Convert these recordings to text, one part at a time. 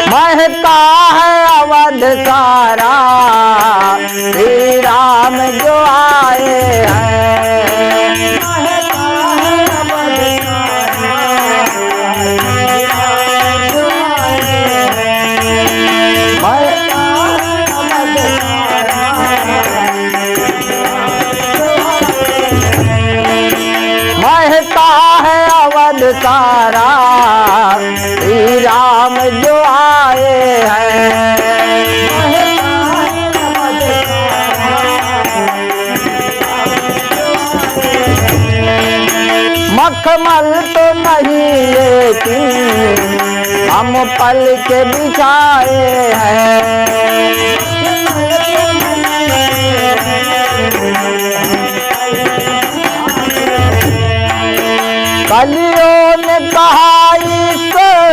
महका है अवध सारा श्री राम जो आए हैं। महका है अवध सारा जो आए हैं। महका है अवध सारा श्री राम जो आए हैं। मखमल तो नहीं लेकिन हम पल के बिछाए हैं। कलियों ने कहा ईश्वर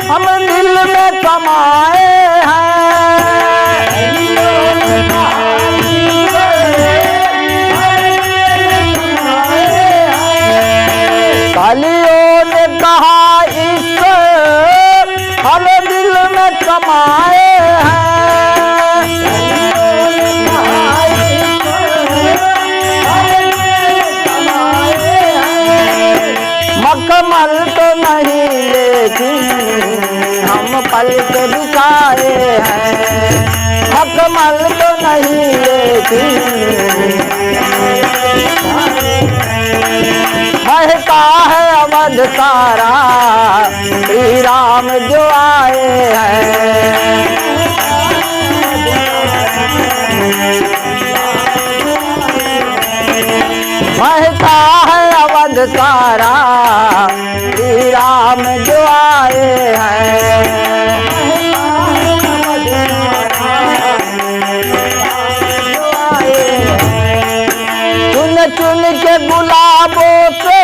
हम दिल में समाए हैं। कलियों ने कहा ईश्वर हम दिल में समाए हैं। मखमल तो नहीं लेकिन हम पल के बिछाए हैं। मखमल तो नहीं लेकिन महका है अवध सारा श्री राम जो आए हैं। महका है अवध सारा श्री राम जो आए हैं। चुन चुन के गुलाबों से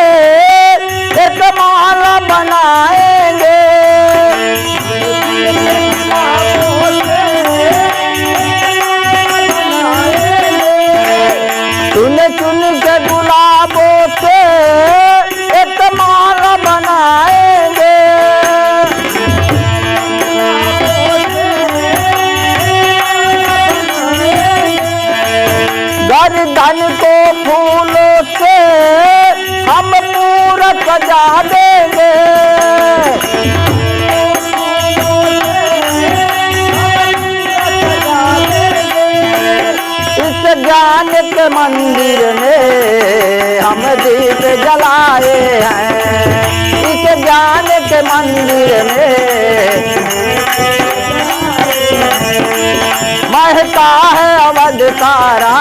एक माला बनाएंगे। चुन चुन के गुलाबों से एक माला बनाएंगे। गर्दन को फूलों से हम पूरा सजा देंगे। इस ज्ञान के मंदिर में हम दीप जलाए हैं। इस ज्ञान के मंदिर में महका है अवध सारा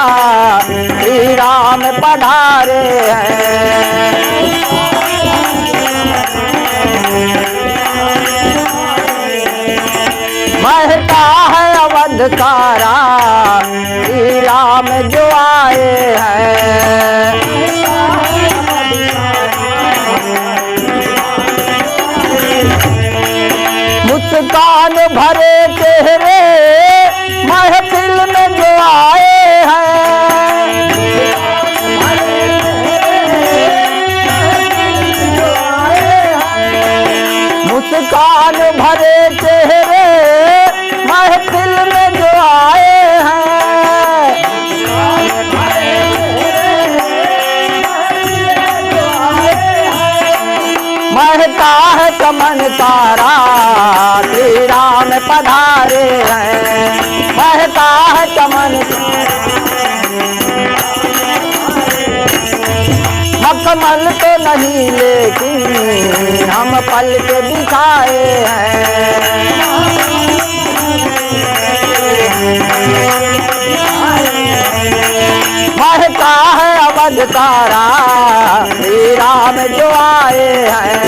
श्री राम पधारे हैं। महका है अवध सारा श्री राम जो आए हैं। मुस्कान भरे चेहरे महफिल में जो आए हैं। मुस्कान भरे चेहरे महफिल में जो आए हैं। महका है चमन तारा श्री राम पधारे हैं। महका है चमन मखमल तो नहीं लेकिन हम पल के बिछाए हैं। महका है अवध सारा श्री राम जो आए हैं।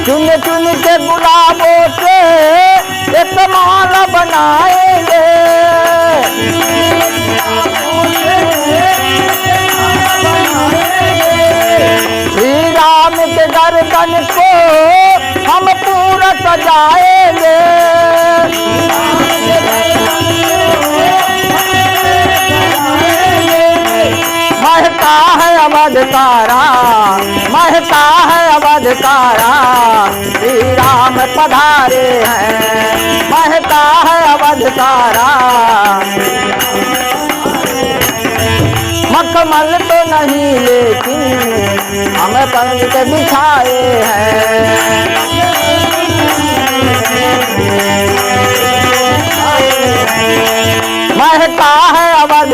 चुन चुन के गुलाबों से एक माला बनाएंगे। श्री राम के गर्दन को हम पूरा सजाएंगे। अवधकारा, महता है अवधकारा, श्री राम पधारे हैं, महता है अवधकारा। मखमल तो नहीं लेकिन हम पंख बिछाए हैं, महता है अवध